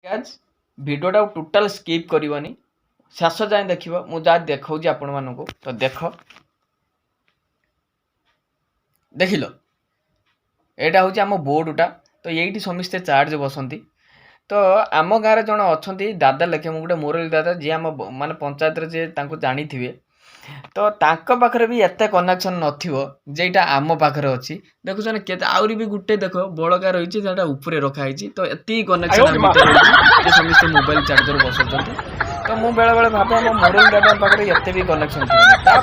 आज भिडियोटा total skip करनी शेष जाए देख मुझे देखा आपण मानक तो देख देख लो यहाँ हूँ आम बोर्डटा तो ये समस्ते चार्ज बसती तो आम गाँव जन अच्छा दादा लेखे मुझे मुरली दादा जी आम माने पंचायत जी जानी थे तो तांको पाखरे भी एत कनेक्शन नईटा आम पाखे अच्छी देखुन के आहरी भी गोटे देख बड़का रही उपरे रखाई तो एति कनेक्शन रही समस्त मोबाइल चार्जर बसुँच तो मुझे बेले बेले भावे आम मुरली दादा पाखे एत भी कनेक्शन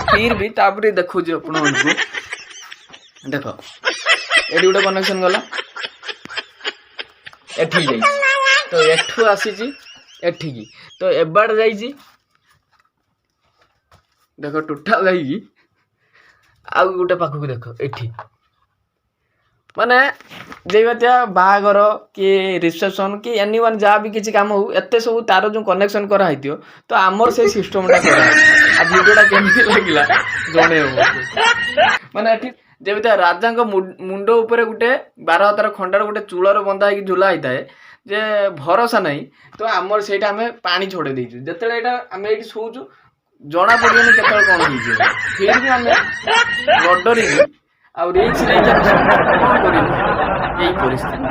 फिर भी तापर देखो देख ये गोटे कनेक्शन गला एठी तो एठू आसी एठिकी तो एबाड़ जाइए देख टोटाल आउ गोटे पाखक देख एठी माने जे बाहागर कि रिसेप्शन कि एनी वन जहाँ भी किसी काम हो एत सब तार जो कनेक्शन कराई तो आमर से सिस्टमटा कर भिडियोटा केमती लगे जन माने जमी राजा मुंड उपर गोटे 12 हाथर खंडार गोटे चूलर बंधा हो झुला होता है जे भरोसा नहीं तो आमर से आम पा छोड़े देचु जिते आम ये शोचु जना पड़े के कौन हो फिर भी आम नडरी आ रिक्स नहीं कौन कर परिस्थिति।